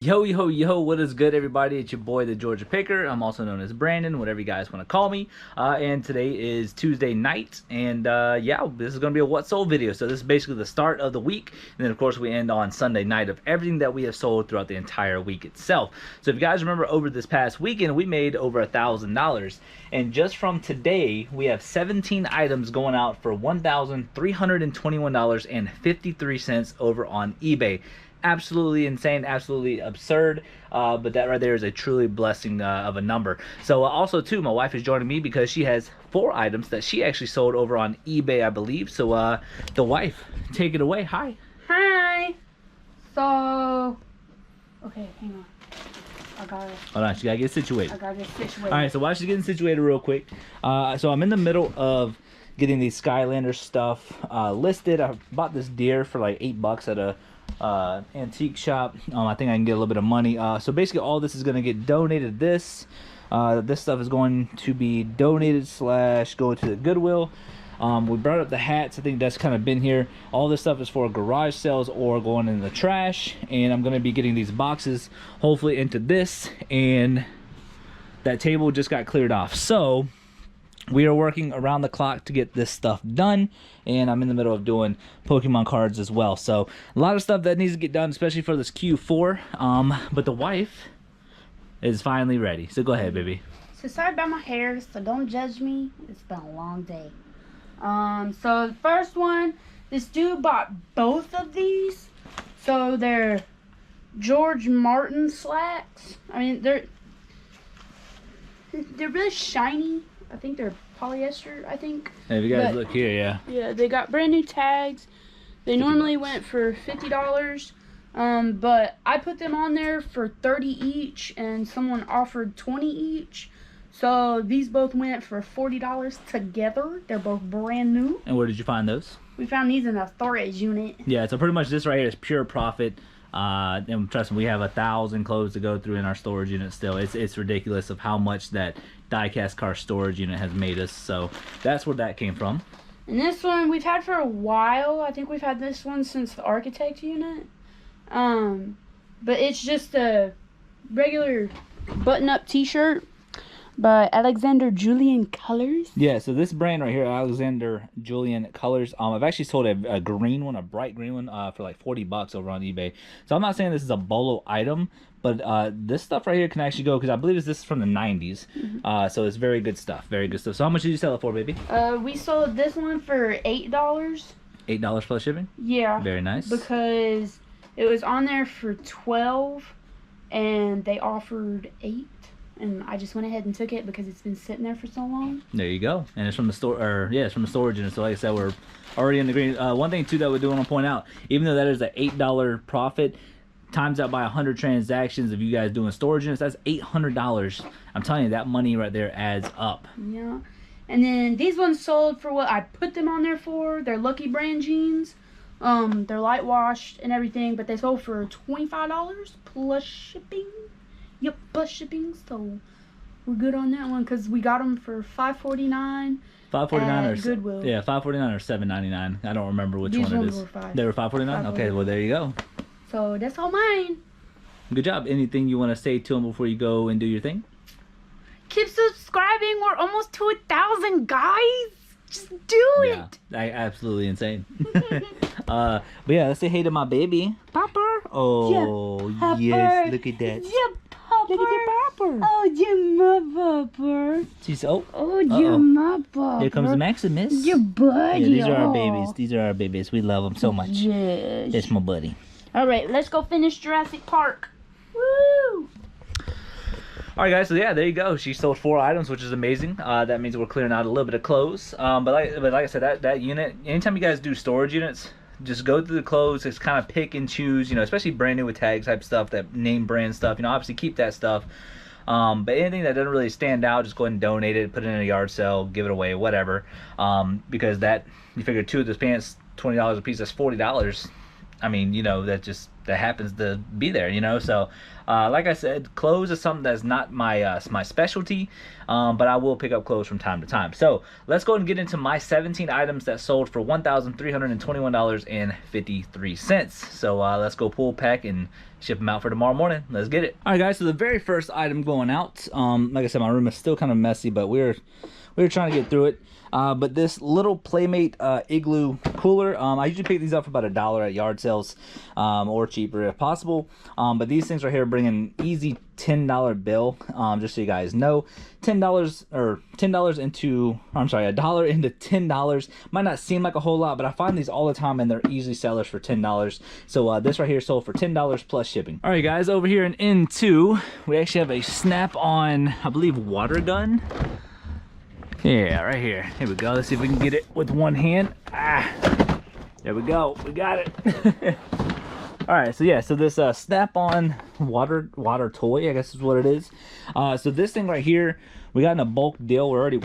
Yo, yo, yo, what is good, everybody? It's your boy, the Georgia Picker. I'm also known as Brandon, whatever you guys want to call me. And today is Tuesday night, and yeah, this is going to be a what sold video. So this is basically the start of the week, and then of course we end on Sunday night of everything that we have sold throughout the entire week itself. So if you guys remember, over this past weekend, we made over $1,000, and just from today, we have 17 items going out for $1,321.53 over on eBay. Absolutely insane, absolutely absurd, but that right there is a truly blessing of a number. So also too, my wife is joining me because she has 4 items that she actually sold over on eBay, I believe. So the wife, take it away. Hi. So okay, hang on, I gotta Hold on, she gotta get situated. I gotta get situated. All right, so while she's getting situated real quick, so I'm in the middle of getting these Skylander stuff listed. I bought this deer for like $8 at a antique shop. I think I can get a little bit of money. So basically all this is going to get donated. This stuff is going to be donated / go to the Goodwill. We brought up the hats. I think that's kind of been here. All this stuff is for garage sales or going in the trash, and I'm going to be getting these boxes hopefully into this, and that table just got cleared off. So we are working around the clock to get this stuff done, and I'm in the middle of doing Pokemon cards as well. So a lot of stuff that needs to get done, especially for this Q4. But the wife is finally ready. So go ahead, baby. So sorry about my hair, so don't judge me. It's been a long day. So the first one, this dude bought both of these. So they're George Martin slacks. I mean, they're really shiny. I think they're polyester, I think. Hey, if you guys look here, yeah. Yeah, they got brand new tags. They normally went for $50. But I put them on there for 30 each, and someone offered 20 each. So these both went for $40 together. They're both brand new. And where did you find those? We found these in a storage unit. Yeah, so pretty much this right here is pure profit. And trust me, we have 1,000 clothes to go through in our storage unit still. It's ridiculous of how much that die-cast car storage unit has made us. So that's where that came from. And this one we've had for a while. I think we've had this one since the architect unit. But it's just a regular button-up t-shirt by Alexander Julian Colors. Yeah, so this brand right here, Alexander Julian Colors, I've actually sold a green one, a bright green one, for like $40 over on eBay. So I'm not saying this is a bolo item, but this stuff right here can actually go, because I believe this is from the 90s. So it's very good stuff, very good stuff. So how much did you sell it for, baby? We sold this one for $8. $8 plus shipping? Yeah. Very nice. Because it was on there for 12 and they offered 8. And I just went ahead and took it because it's been sitting there for so long. There you go. And it's from the store, or yeah, it's from the storage unit. So like I said, we're already in the green. One thing too that we do want to point out, even though that is an $8 profit, times out by 100 transactions of you guys doing storage units, that's $800. I'm telling you, that money right there adds up. Yeah. And then these ones sold for what I put them on there for. They're Lucky Brand jeans. They're light washed and everything, but they sold for $25 plus shipping. Yep, plus shipping. So we're good on that one because we got them for $5.49. $5.49 or Goodwill. Yeah, $5.49 or $7.99. I don't remember which one it is. Were $5. They were $5.49. Okay, well there you go. So that's all mine. Good job. Anything you want to say to them before you go and do your thing? Keep subscribing. We're almost to 1,000 guys. Just do it. Absolutely insane. But yeah, let's say hey to my baby. Popper. Oh, yeah, Popper. Yes, look at that. Yeah, Popper. Look at Popper. Oh, you're my Popper. She's, you're my Popper. Here comes Maximus. Your buddy. Yeah, these are our babies. These are our babies. We love them so much. Yes. It's my buddy. All right, let's go finish Jurassic Park. Woo! All right, guys. So yeah, there you go. She sold 4 items, which is amazing. That means we're clearing out a little bit of clothes. But like I said, that unit. Anytime you guys do storage units, just go through the clothes. Just kind of pick and choose. You know, especially brand new with tags type stuff, that name brand stuff. You know, obviously keep that stuff. But anything that doesn't really stand out, just go ahead and donate it, put it in a yard sale, give it away, whatever. Because that, you figure 2 of those pants, $20 a piece, that's $40. I mean, you know, that's happens to be there, you know. So like I said, clothes is something that's not my my specialty, but I will pick up clothes from time to time. So let's go and get into my 17 items that sold for $1,321.53. So let's go pull, pack, and ship them out for tomorrow morning. Let's get it. All right, guys, so the very first item going out, like I said, my room is still kind of messy, but we were trying to get through it. But this little Playmate igloo cooler, I usually pick these up for about $1 at yard sales, or cheaper if possible. But these things right here bring an easy $10 bill. Just so you guys know, $10 into, I'm sorry, $1 into $10 might not seem like a whole lot, but I find these all the time and they're easily sellers for $10. So this right here sold for $10 plus shipping. All right, guys, over here in N2, we actually have a Snap-on, I believe, water gun. Yeah, right here. Here we go. Let's see if we can get it with one hand. There we go. We got it. All right, so yeah, so this Snap-on water toy, I guess is what it is. So this thing right here, we got in a bulk deal. We're already,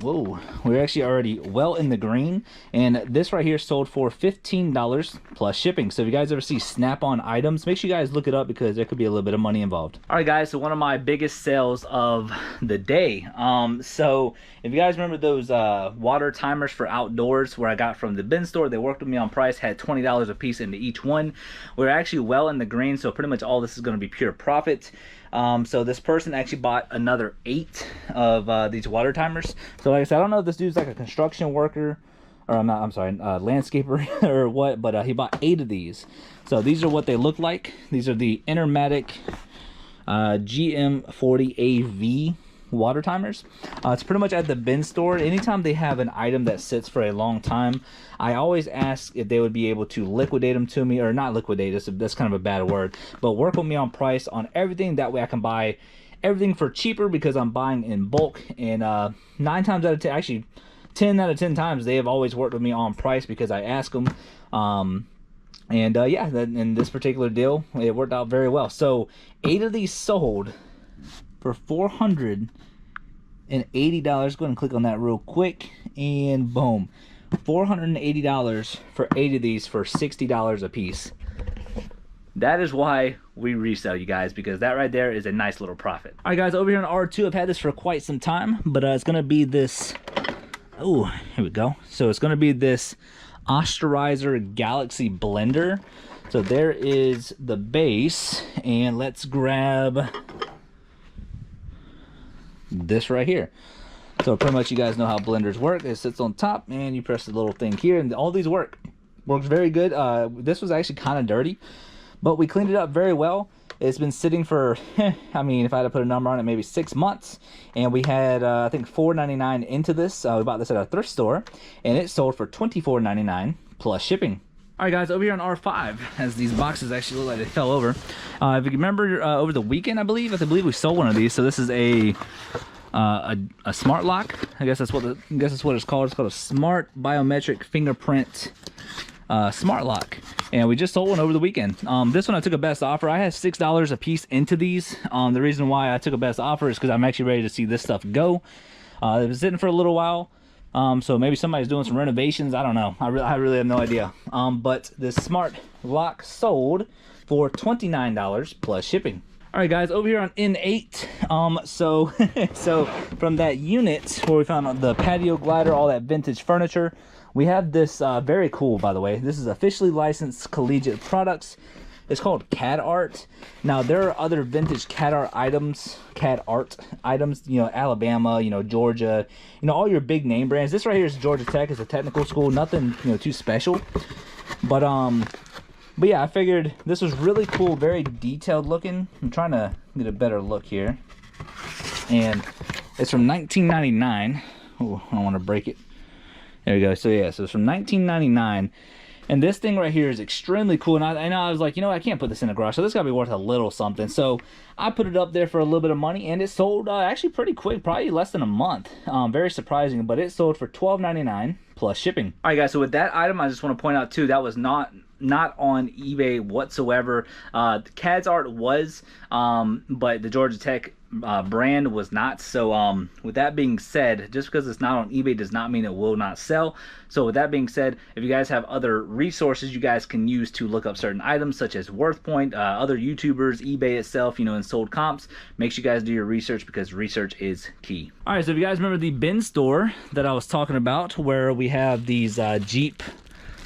we're actually already well in the green. And this right here sold for $15 plus shipping. So if you guys ever see Snap-on items, make sure you guys look it up because there could be a little bit of money involved. All right, guys, so one of my biggest sales of the day. So if you guys remember those water timers for outdoors where I got from the bin store, they worked with me on price, had $20 a piece into each one. We're actually well in the green, so pretty much all this is going to be pure profit. So this person actually bought another 8 of these water timers. So like I said, I don't know if this dude's like a construction worker, or I'm sorry, landscaper or what, but he bought 8 of these. So these are what they look like. These are the Intermatic GM40AV water timers. It's pretty much at the bin store. Anytime they have an item that sits for a long time, I always ask if they would be able to liquidate them to me, or not liquidate, that's kind of a bad word, but work with me on price on everything. That way I can buy everything for cheaper because I'm buying in bulk. And 9 times out of 10, actually 10 out of 10 times, they have always worked with me on price because I ask them. Yeah, in this particular deal, it worked out very well. So 8 of these sold for $480. Go ahead and click on that real quick, and boom, $480 for 8 of these for $60 a piece. That is why we resell, you guys, because that right there is a nice little profit. All right, guys, over here on R2, I've had this for quite some time, but it's gonna be this, oh, here we go. So it's gonna be this Osterizer Galaxy blender. So there is the base, and let's grab this right here. So pretty much you guys know how blenders work. It sits on top and you press the little thing here, and all these works very good. This was actually kind of dirty, but we cleaned it up very well. It's been sitting for I mean, if I had to put a number on it, maybe 6 months. And we had I think $4.99 into this. We bought this at a thrift store, and it sold for $24.99 plus shipping. All right, guys, over here on R5, as these boxes actually look like they fell over. If you remember, over the weekend, I believe we sold one of these. So this is a smart lock. I guess that's what it's called. It's called a smart biometric fingerprint smart lock, and we just sold one over the weekend. This one I took a best offer. I had $6 a piece into these. The reason why I took a best offer is because I'm actually ready to see this stuff go. It was sitting for a little while. So maybe somebody's doing some renovations. I don't know. I really have no idea. But this smart lock sold for $29 plus shipping. All right, guys, over here on N8. So from that unit where we found the patio glider, all that vintage furniture, we have this very cool, by the way. This is officially licensed collegiate products. It's called CAD art. Now there are other vintage CAD art items, you know, Alabama, you know, Georgia, you know, all your big name brands. This right here is Georgia Tech. It's a technical school, nothing, you know, too special. But yeah, I figured this was really cool, very detailed looking. I'm trying to get a better look here. And it's from 1999. Oh, I don't want to break it. There we go. So yeah, so it's from 1999. And this thing right here is extremely cool. And I was like, you know, I can't put this in the garage, so this gotta be worth a little something. So I put it up there for a little bit of money, and it sold actually pretty quick, probably less than a month. Very surprising, but it sold for $12.99 plus shipping. All right, guys, so with that item, I just want to point out too, that was not on eBay whatsoever. The CAD's art was, but the Georgia Tech brand was not. So with that being said, just because it's not on eBay does not mean it will not sell. So with that being said, if you guys have other resources you guys can use to look up certain items, such as WorthPoint, other YouTubers, eBay itself, you know, and sold comps, make sure you guys do your research, because research is key. All right, so if you guys remember the bin store that I was talking about, where we have these Jeep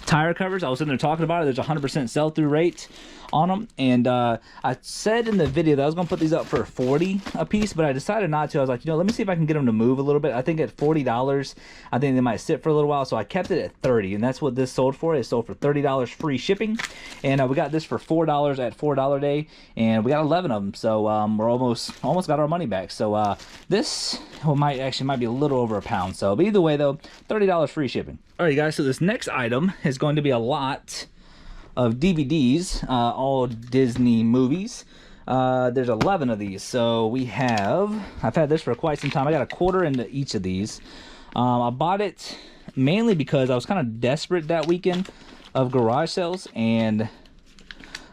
tire covers, I was in there talking about it. There's a 100% sell-through rate on them, and I said in the video that I was gonna put these up for $40 a piece, but I decided not to. I was like, you know, let me see if I can get them to move a little bit. I think at $40, I think they might sit for a little while, so I kept it at $30, and that's what this sold for. It sold for $30 free shipping, and we got this for $4 at $4 day, and we got 11 of them, so we're almost got our money back. So this might be a little over a pound. So but either way though, $30 free shipping. All right, guys, so this next item is going to be a lot of DVDs, all Disney movies. There's 11 of these. So I've had this for quite some time. I got a quarter into each of these. I bought it mainly because I was kind of desperate that weekend of garage sales, and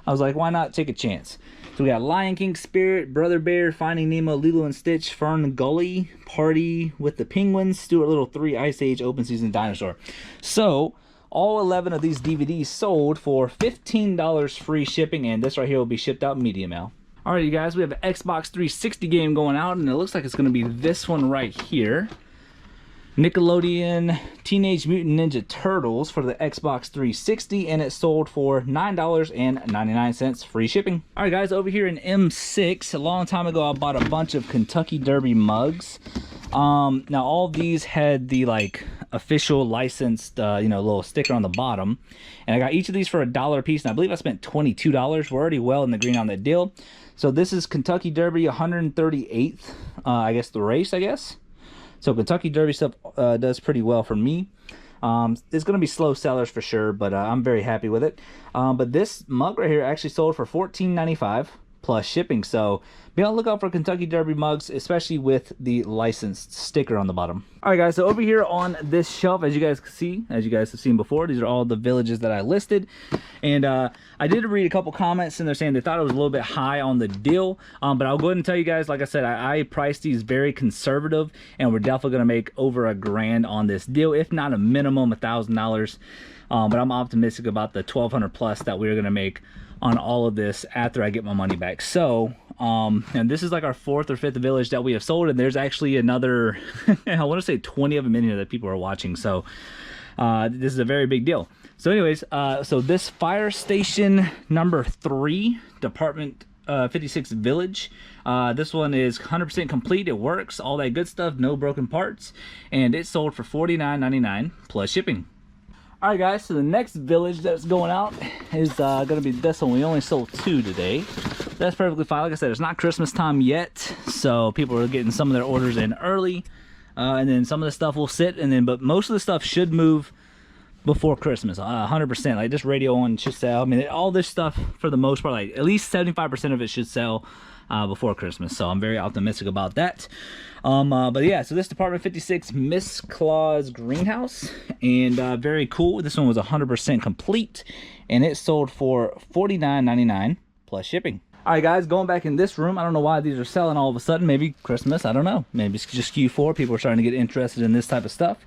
I was like, why not take a chance? So we got Lion King, Spirit, Brother Bear, Finding Nemo, Lilo and Stitch, Fern Gully, Party with the Penguins, Stuart Little 3, Ice Age, Open Season, Dinosaur. So all 11 of these DVDs sold for $15 free shipping, and this right here will be shipped out media mail. All right, you guys, we have an Xbox 360 game going out, and it looks like it's going to be this one right here. Nickelodeon Teenage Mutant Ninja Turtles for the Xbox 360, and it sold for $9.99 free shipping. All right, guys, over here in M6, a long time ago, I bought a bunch of Kentucky Derby mugs. Now all of these had the like official licensed, you know, little sticker on the bottom, and I got each of these for $1 a piece, and I believe I spent $22. We're already well in the green on that deal. So this is Kentucky Derby 138th, I guess the race, I guess. So Kentucky Derby stuff does pretty well for me. It's going to be slow sellers for sure, but I'm very happy with it. But this mug right here actually sold for $14.95 plus shipping. So be on the lookout for Kentucky Derby mugs, especially with the licensed sticker on the bottom. All right, guys, so over here on this shelf, as you guys can see, as you guys have seen before, these are all the villages that I listed. And I did read a couple comments, and they're saying they thought it was a little bit high on the deal. But I'll go ahead and tell you guys, like I said, I priced these very conservative, and we're definitely going to make over $1,000 on this deal, if not a minimum $1,000. But I'm optimistic about the 1,200 plus that we're going to make on all of this after I get my money back. So and this is like our 4th or 5th village that we have sold, and there's actually another I want to say 20 of them in here that people are watching. So this is a very big deal. So anyways, so this fire station number 3, Department 56 Village, this one is 100% complete. It works, all that good stuff, no broken parts, and it sold for $49.99 plus shipping. All right, guys, so the next village that's going out is going to be this one. We only sold 2 today. That's perfectly fine. Like I said, it's not Christmas time yet, so people are getting some of their orders in early, and then some of the stuff will sit, and then but most of the stuff should move before Christmas, 100%. Like this radio one should sell. I mean, all this stuff for the most part, like at least 75% of it should sell before Christmas. So I'm very optimistic about that. But yeah, so this Department 56 Miss Claus greenhouse, and very cool. This one was 100% complete, and it sold for $49.99 plus shipping. All right, guys, going back in this room, I don't know why these are selling all of a sudden. Maybe Christmas, I don't know. Maybe it's just Q4. People are starting to get interested in this type of stuff.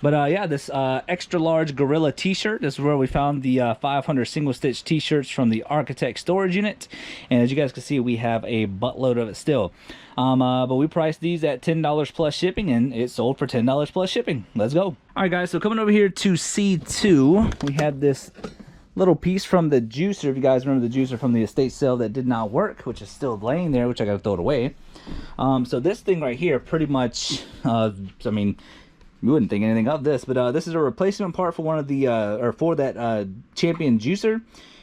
But yeah, this extra large gorilla t-shirt, this is where we found the 500 single stitch t-shirts from the Architect storage unit. And as you guys can see, we have a buttload of it still. But we priced these at $10 plus shipping, and it sold for $10 plus shipping. Let's go. All right, guys, so coming over here to C2, we have this little piece from the juicer. If you guys remember the juicer from the estate sale that did not work, which is still laying there, which I got to throw it away. So this thing right here pretty much, I mean, you wouldn't think anything of this, but this is a replacement part for one of the or for that Champion juicer,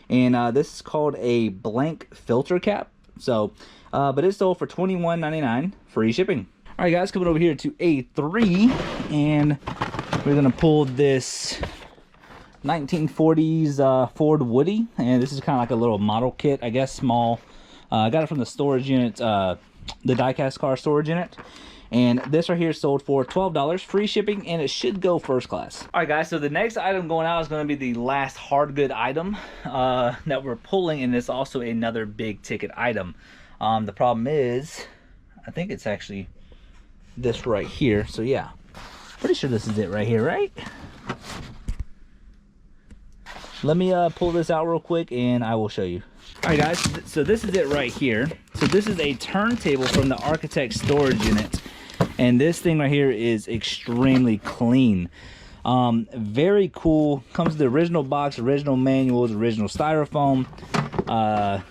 and this is called a blank filter cap. So but it sold for $21.99 free shipping. All right, guys, coming over here to A3, and we're gonna pull this 1940s Ford Woody, and this is kind of like a little model kit, I guess, small. I got it from the storage unit, the diecast car storage unit. And this right here sold for $12, free shipping, and it should go first class. All right, guys, so the next item going out is going to be the last hard good item that we're pulling, and it's also another big ticket item. The problem is, I think it's actually this right here. So yeah, pretty sure this is it right here, right? Let me pull this out real quick and I will show you. All right, guys, so this is it right here. So this is a turntable from the Architect storage unit. And this thing right here is extremely clean. Very cool. Comes with the original box, original manuals, original styrofoam. I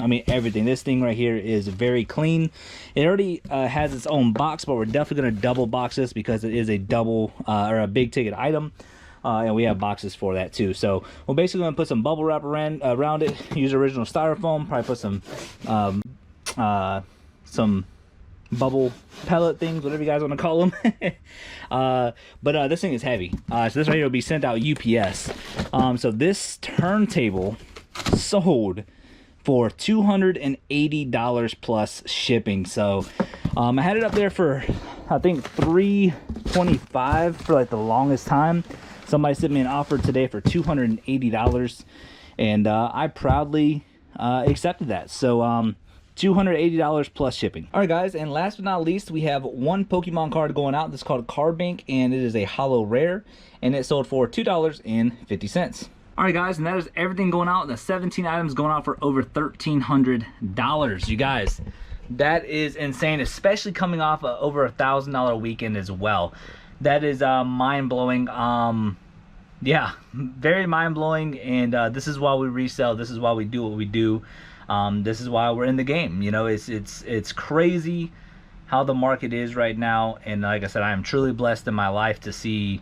mean, everything. This thing right here is very clean. It already has its own box, but we're definitely going to double box this because it is a double or a big ticket item. And we have boxes for that too. So we're basically going to put some bubble wrap around it. Use original styrofoam. Probably put some bubble pellet things, whatever you guys want to call them. But this thing is heavy. So this right here will be sent out UPS. So this turntable sold for $280 plus shipping. So I had it up there for, I think, $325 for like the longest time. Somebody sent me an offer today for $280, and I proudly accepted that. So $280 plus shipping. All right, guys, and last but not least, we have one Pokemon card going out. This is called Card Bank, and it is a holo rare, and it sold for $2.50. All right, guys, and that is everything going out. The 17 items going out for over $1,300. You guys, that is insane, especially coming off over $1,000 weekend as well. That is mind-blowing. Yeah, very mind-blowing, and this is why we resell. This is why we do what we do. This is why we're in the game. You know, it's crazy how the market is right now, and like I said, I am truly blessed in my life to see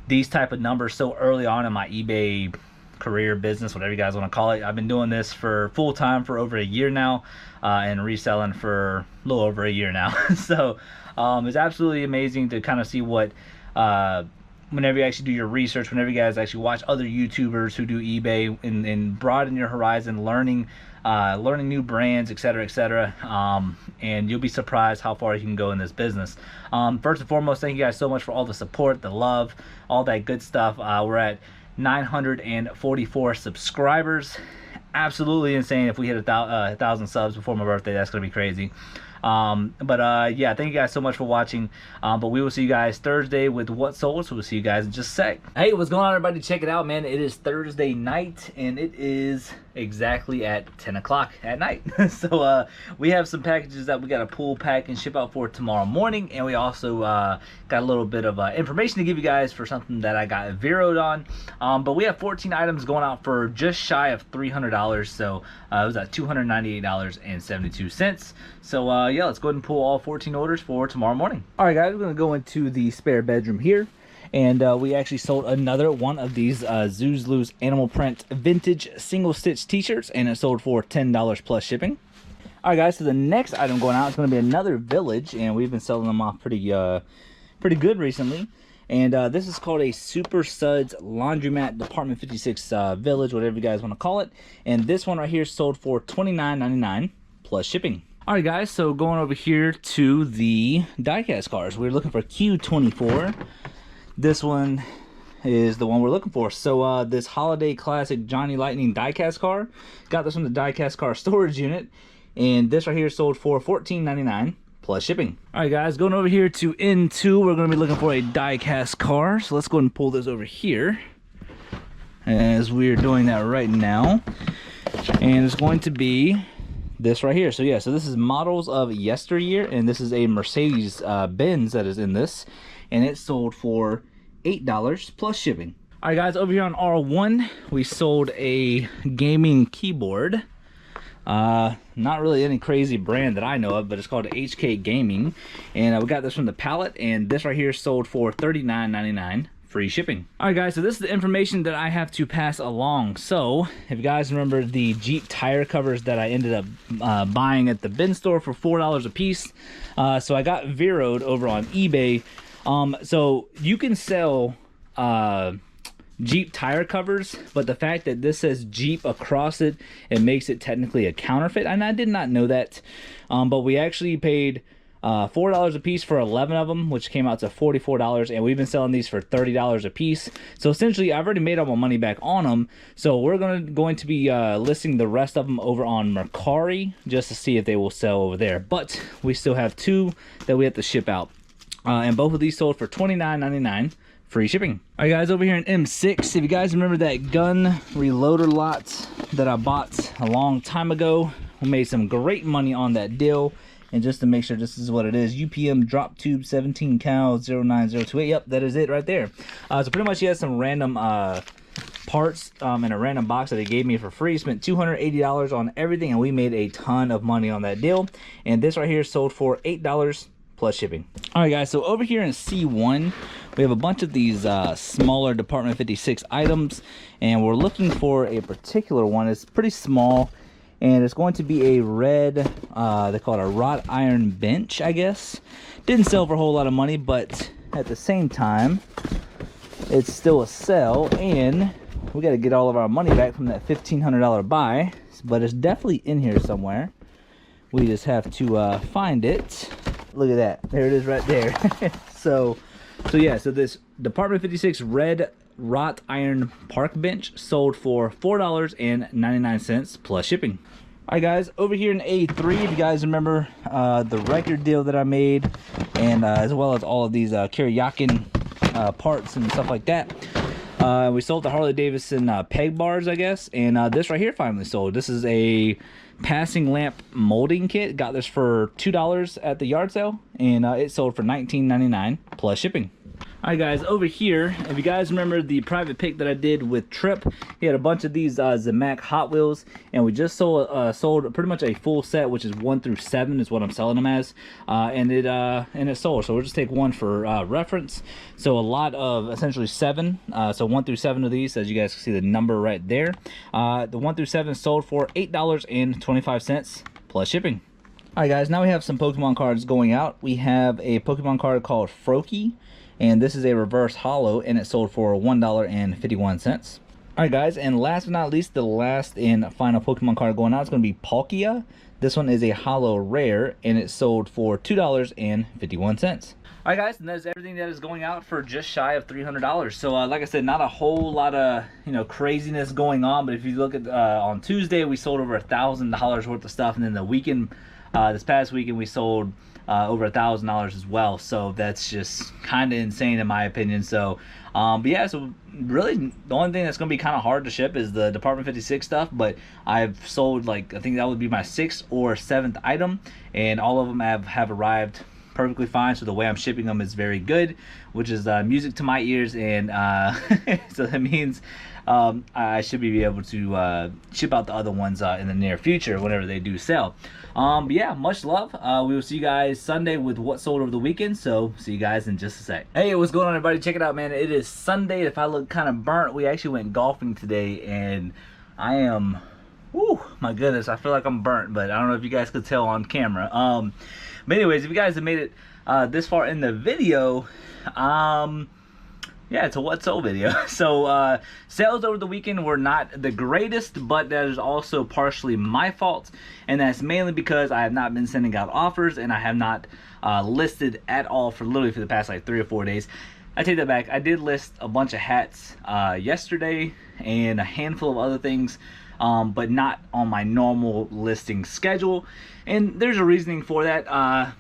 these type of numbers so early on in my eBay career, business, whatever you guys want to call it. I've been doing this for full-time for over a year now, and reselling for a little over a year now. So it's absolutely amazing to kind of see what whenever you actually do your research, whenever you guys actually watch other YouTubers who do eBay and broaden your horizon, learning new brands, etc., and you'll be surprised how far you can go in this business. First and foremost, thank you guys so much for all the support, the love, all that good stuff. We're at 944 subscribers. Absolutely insane. If we hit 1,000 subs before my birthday, that's gonna be crazy. Yeah, thank you guys so much for watching, but we will see you guys Thursday with what sold. So we'll see you guys in just a sec. Hey, what's going on, everybody? Check it out, man. It is Thursday night, and it is exactly at 10 o'clock at night. So we have some packages that we got to pull, pack, and ship out for tomorrow morning, and we also got a little bit of information to give you guys for something that I got Vero'd on. But we have 14 items going out for just shy of $300, so it was at $298.72. So yeah, let's go ahead and pull all 14 orders for tomorrow morning. All right, guys, we're gonna go into the spare bedroom here, and we actually sold another one of these Zuzlu's animal print vintage single stitch t-shirts, and it sold for $10 plus shipping. All right, guys, so the next item going out is going to be another village, and we've been selling them off pretty good recently. And this is called a Super Suds Laundromat Department 56 Village, whatever you guys want to call it. And this one right here sold for $29.99 plus shipping. All right, guys, so going over here to the diecast cars. We're looking for Q24. This one is the one we're looking for. So this Holiday Classic Johnny Lightning diecast car. Got this from the diecast car storage unit. And this right here sold for $14.99 plus shipping. All right, guys, going over here to N2, we're going to be looking for a die-cast car. So let's go ahead and pull this over here, as we're doing that right now. And it's going to be this right here. So yeah, so this is models of yesteryear, and this is a Mercedes Benz that is in this, and it sold for $8 plus shipping. All right, guys, over here on R1, we sold a gaming keyboard. Not really any crazy brand that I know of, but it's called HK Gaming, and we got this from the pallet, and this right here sold for $39.99 free shipping. All right, guys, so this is the information that I have to pass along. So if you guys remember the Jeep tire covers that I ended up buying at the bin store for $4 a piece, so I got Vero'd over on eBay. So you can sell Jeep tire covers, but the fact that this says Jeep across it, it makes it technically a counterfeit, and I did not know that. But we actually paid $4 a piece for 11 of them, which came out to $44, and we've been selling these for $30 a piece. So essentially I've already made all my money back on them, so we're going to be listing the rest of them over on Mercari just to see if they will sell over there. But we still have 2 that we have to ship out, and both of these sold for $29.99, free shipping. All right guys, over here in M6, if you guys remember that gun reloader lot that I bought a long time ago, we made some great money on that deal. And just to make sure this is what it is, UPM drop tube 17 cal 09028. Yep, that is it right there. So pretty much he has some random parts in a random box that he gave me for free. Spent $280 on everything, and we made a ton of money on that deal. And this right here sold for $8 plus shipping. All right guys, so over here in C1 we have a bunch of these smaller Department 56 items, and we're looking for a particular one. It's pretty small, and it's going to be a red, they call it a wrought iron bench, I guess. Didn't sell for a whole lot of money, but at the same time, it's still a sell, and we got to get all of our money back from that $1,500 buy, but it's definitely in here somewhere. We just have to find it. Look at that. There it is right there. So yeah, so this Department 56 red wrought iron park bench sold for $4.99 plus shipping. All right guys, over here in A3, if you guys remember the record deal that I made, and as well as all of these Karayakin parts and stuff like that, we sold the Harley Davidson peg bars, I guess, and this right here finally sold. This is a passing lamp molding kit. Got this for $2 at the yard sale, and it sold for $19.99 plus shipping. All right guys, over here, if you guys remember the private pick that I did with Trip, he had a bunch of these Zemeck Hot Wheels, and we just sold pretty much a full set, which is 1 through 7 is what I'm selling them as, and it sold. So we'll just take one for reference. So a lot of essentially 7, so 1 through 7 of these, as you guys can see the number right there. The 1 through 7 sold for $8.25 plus shipping. All right guys, now we have some Pokemon cards going out. We have a Pokemon card called Froakie, and this is a reverse holo, and it sold for $1.51. All right guys, and last but not least, the last and final Pokemon card going out is going to be Palkia. This one is a holo rare, and it sold for $2.51. All right guys, and that's everything that is going out for just shy of $300. So like I said, not a whole lot of craziness going on, but if you look at on Tuesday we sold over $1,000 worth of stuff, and then the weekend, this past weekend, we sold over $1,000 as well. So that's just kind of insane in my opinion. So but yeah, so really the only thing that's going to be kind of hard to ship is the Department 56 stuff, but I've sold, like, I think that would be my 6th or 7th item, and all of them have arrived perfectly fine. So the way I'm shipping them is very good, which is music to my ears, and so that means I should be able to ship out the other ones in the near future whenever they do sell. But yeah, much love. We will see you guys Sunday with what sold over the weekend. So see you guys in just a sec. Hey, what's going on everybody? Check it out, man. It is Sunday. If I look kind of burnt, we actually went golfing today, and I am, whew, my goodness, I feel like I'm burnt, but I don't know if you guys could tell on camera. But anyways, if you guys have made it this far in the video, yeah, it's a what sold video. So sales over the weekend were not the greatest, but that is also partially my fault, and that's mainly because I have not been sending out offers, and I have not listed at all for literally for the past like 3 or 4 days. I take that back. I did list a bunch of hats yesterday and a handful of other things, but not on my normal listing schedule, and there's a reasoning for that.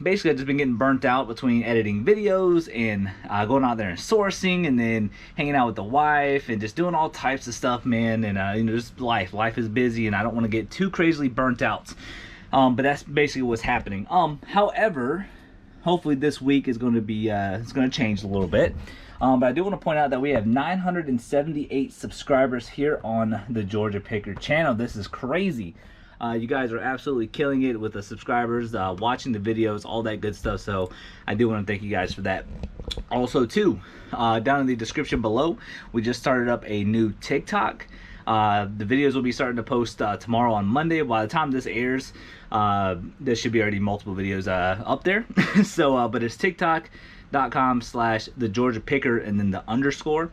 Basically, I've just been getting burnt out between editing videos and going out there and sourcing, and then hanging out with the wife and just doing all types of stuff, man. And just life is busy, and I don't want to get too crazily burnt out. But that's basically what's happening. However, hopefully this week is going to be it's going to change a little bit. But I do want to point out that we have 978 subscribers here on the Georgia Picker channel. This is crazy. You guys are absolutely killing it with the subscribers, watching the videos, all that good stuff. So I do want to thank you guys for that. Also too, down in the description below, we just started up a new TikTok. The videos will be starting to post tomorrow on Monday. By the time this airs, there should be already multiple videos up there. So but it's TikTok.com/the Georgia Picker and then the underscore.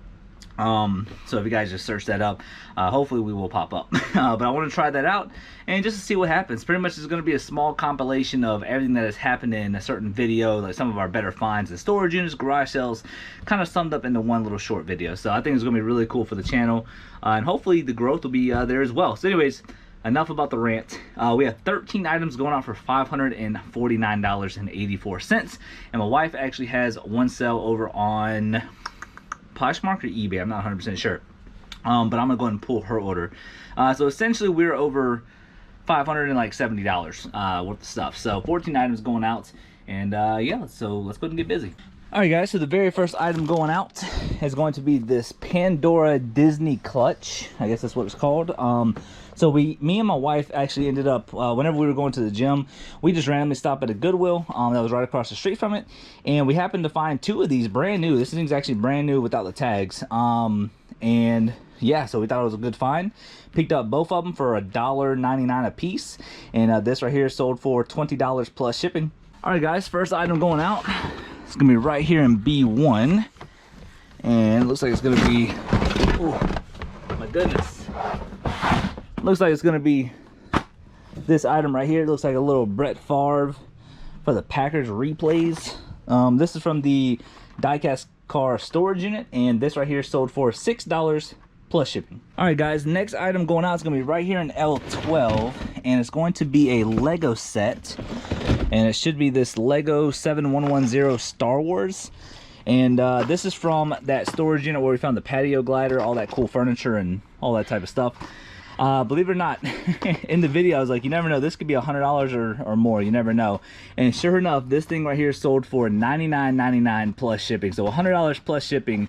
So if you guys just search that up, hopefully we will pop up. But I want to try that out and just to see what happens. Pretty much it's going to be a small compilation of everything that has happened in a certain video, like some of our better finds and storage units, garage sales, kind of summed up into one little short video. So I think it's going to be really cool for the channel, and hopefully the growth will be there as well. So anyways, enough about the rant. We have 13 items going out for $549.84, and my wife actually has one sale over on Poshmark or eBay, I'm not 100% sure, but I'm gonna go ahead and pull her order. So essentially we're over $570 worth of stuff. So 14 items going out, and yeah, so let's go ahead and get busy. All right guys, so the very first item going out is going to be this Pandora Disney clutch. I guess that's what it's called. So me and my wife actually ended up, whenever we were going to the gym, we just randomly stopped at a Goodwill that was right across the street from it, and we happened to find two of these brand new. This thing's actually brand new without the tags. And yeah, so we thought it was a good find. Picked up both of them for $1.99 a piece, and this right here sold for $20 plus shipping. All right guys, first item going out. It's gonna be right here in B1, and it looks like it's gonna be, oh my goodness, looks like it's gonna be this item right here. It looks like a little Brett Favre for the Packers replays. This is from the diecast car storage unit, and this right here sold for $6 plus shipping. All right guys, next item going out is gonna be right here in L12, and it's going to be a Lego set, and it should be this Lego 7110 Star Wars. And this is from that storage unit where we found the patio glider, all that cool furniture and all that type of stuff. Believe it or not, in the video I was like, you never know, this could be $100 or more, you never know. And sure enough, this thing right here sold for $99.99 plus shipping. So $100 plus shipping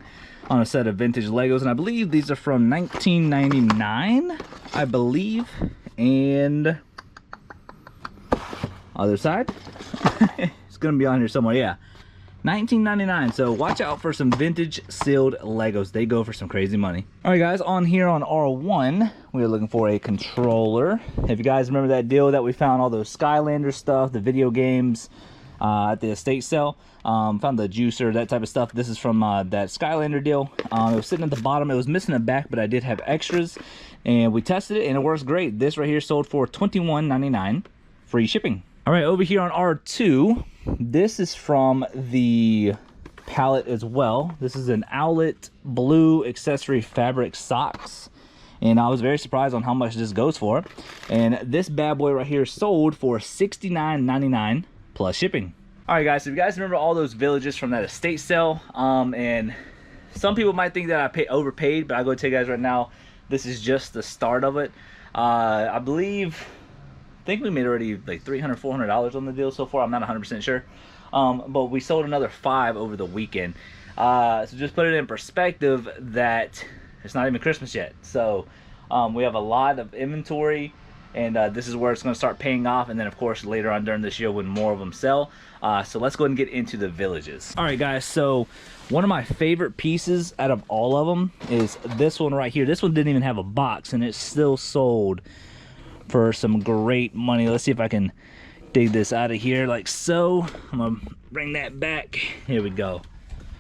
on a set of vintage Legos, and I believe these are from 1999, I believe. And other side, it's gonna be on here somewhere. Yeah, 1999. So watch out for some vintage sealed Legos. They go for some crazy money. All right guys, on here on R1 we are looking for a controller. If you guys remember that deal that we found all those Skylander stuff, the video games at the estate sale, found the juicer, that type of stuff. This is from that Skylander deal. It was sitting at the bottom. It was missing a back, but I did have extras, and we tested it and it works great. This right here sold for $21.99 free shipping. All right, over here on R2, this is from the palette as well. This is an Owlet blue accessory fabric socks, and I was very surprised on how much this goes for. And this bad boy right here sold for $69.99 plus shipping. All right guys, so if you guys remember all those villages from that estate sale, and some people might think that I overpaid, but I'll go tell you guys right now, this is just the start of it. I think we made already like $300, $400 on the deal so far. I'm not 100% sure, but we sold another 5 over the weekend. So just put it in perspective that it's not even Christmas yet. So we have a lot of inventory, and this is where it's going to start paying off. And then of course later on during this year when more of them sell. So let's go ahead and get into the villages. All right guys, so one of my favorite pieces out of all of them is this one right here. This one didn't even have a box, and it still sold for some great money. Let's see if I can dig this out of here like so. I'm gonna bring that back. Here we go,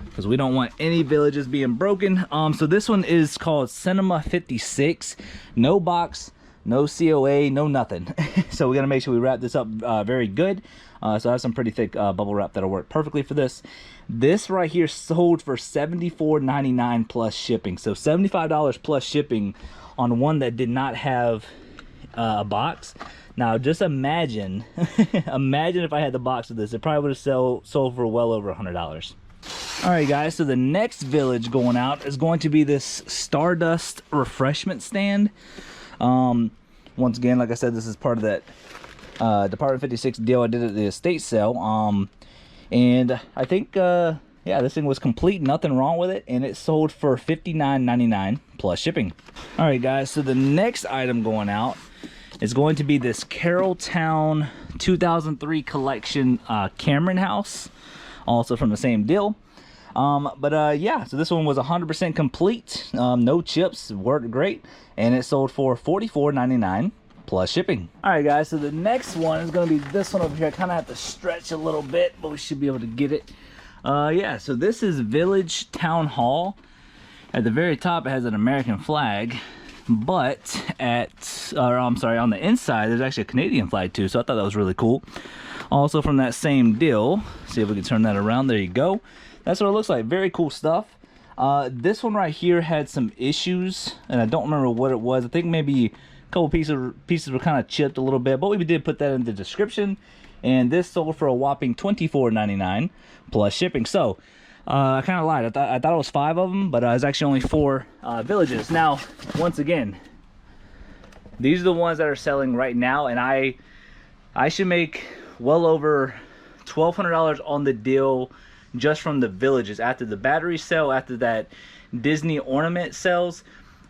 because we don't want any villages being broken. So this one is called Cinema 56. No box, no COA, no nothing. So we gotta make sure we wrap this up very good. So I have some pretty thick bubble wrap that'll work perfectly for this. This right here sold for $74.99 plus shipping. So $75 plus shipping on one that did not have a box. Now just imagine imagine if I had the box of this, it probably would have sold for well over $100. All right guys, so the next village going out is going to be this Stardust refreshment stand. Once again, like I said, this is part of that Department 56 deal I did at the estate sale, and I think yeah, this thing was complete, nothing wrong with it, and it sold for $59.99 plus shipping. All right guys, so the next item going out is going to be this Carrolltown 2003 collection Cameron house, also from the same deal. Yeah, so this one was 100% complete, no chips, worked great, and it sold for $44.99 plus shipping. All right guys, so the next one is going to be this one over here. I kind of have to stretch a little bit, but we should be able to get it. Yeah, so this is Village Town Hall, At the very top, it has an American flag, but I'm sorry, on the inside, there's actually a Canadian flag too. So I thought that was really cool. Also from that same deal, see if we can turn that around. There you go. That's what it looks like. Very cool stuff. This one right here had some issues, and I don't remember what it was. I think maybe a couple pieces were kind of chipped a little bit, but we did put that in the description. And this sold for a whopping $24.99 plus shipping. So I kind of lied. I thought it was 5 of them, but it's actually only 4 villages. Now, once again, these are the ones that are selling right now, and I should make well over $1,200 on the deal just from the villages. After the battery sale, after that Disney ornament sells,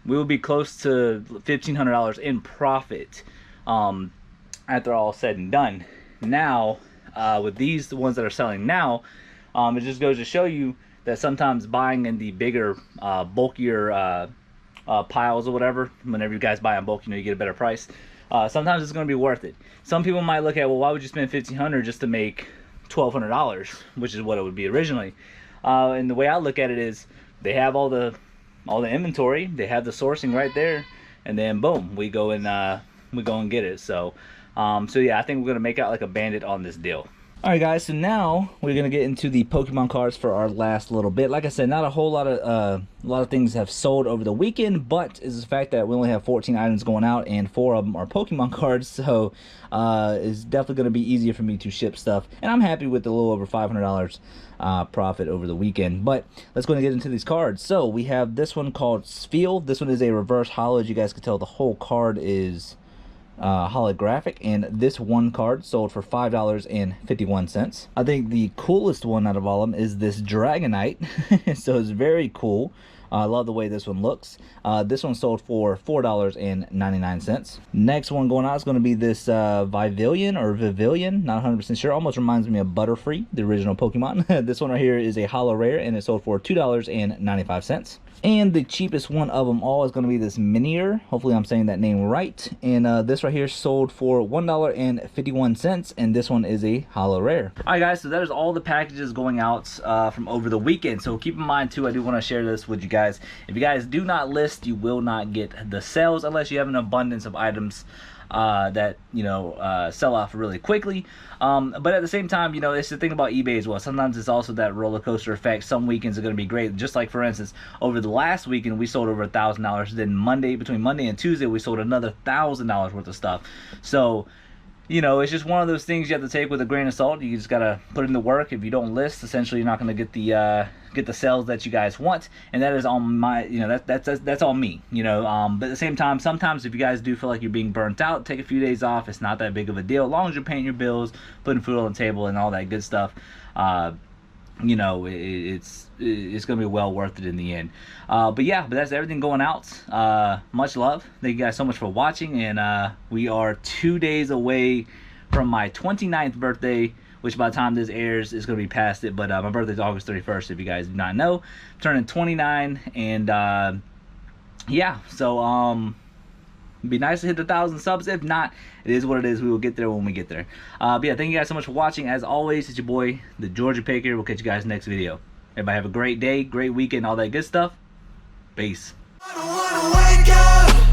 we will be close to $1,500 in profit after all said and done. Now, with these, the ones that are selling now, it just goes to show you that sometimes buying in the bigger, bulkier piles or whatever, whenever you guys buy in bulk, you know, you get a better price. Sometimes it's going to be worth it. Some people might look at, well, why would you spend $1,500 just to make $1,200, which is what it would be originally. And the way I look at it is, they have all the inventory, they have the sourcing right there, and then boom, we go and get it. So yeah, I think we're gonna make out like a bandit on this deal. Alright guys, so now we're gonna get into the Pokemon cards for our last little bit. Like I said, not a whole lot of things have sold over the weekend, but is the fact that we only have 14 items going out and 4 of them are Pokemon cards, so it's definitely gonna be easier for me to ship stuff. And I'm happy with a little over $500 profit over the weekend. But let's go and get into these cards. So we have this one called Spiel. This one is a reverse holo. As you guys can tell, the whole card is holographic, and this one card sold for $5.51. I think the coolest one out of all of them is this Dragonite. So it's very cool. I love the way this one looks. This one sold for $4.99. Next one going out is going to be this Vivillon, not 100% sure. Almost reminds me of Butterfree, the original Pokemon. This one right here is a holo rare, and it sold for $2.95. And the cheapest one of them all is going to be this Minier. Hopefully I'm saying that name right. And this right here sold for $1.51, and this one is a holo rare. Alright guys, so that is all the packages going out from over the weekend. So keep in mind too, I do want to share this with you guys. If you guys do not list, you will not get the sales unless you have an abundance of items that, you know, sell off really quickly. But at the same time, you know, it's the thing about eBay as well. Sometimes it's also that roller coaster effect. Some weekends are going to be great. Just like, for instance, over the last weekend, we sold over $1,000. Then between Monday and Tuesday, we sold another $1,000 worth of stuff. So, you know, it's just one of those things you have to take with a grain of salt. You just gotta put in the work. If you don't list, essentially, you're not gonna get the sales that you guys want, and that is on my, you know, that's on me, you know. But at the same time, sometimes if you guys do feel like you're being burnt out, take a few days off. It's not that big of a deal, as long as you're paying your bills, putting food on the table, and all that good stuff. You know, it's gonna be well worth it in the end. But yeah, that's everything going out. Much love. Thank you guys so much for watching, and we are 2 days away from my 29th birthday, which by the time this airs is gonna be past it. But my birthday is August 31st, if you guys do not know. I'm turning 29, and yeah, so it'd be nice to hit the 1,000 subs. If not, it is what it is. We will get there when we get there. But yeah, thank you guys so much for watching. As always, it's your boy, the Georgia Picker. We'll catch you guys next video. Everybody have a great day, great weekend, all that good stuff. Peace. I don't wanna wake up.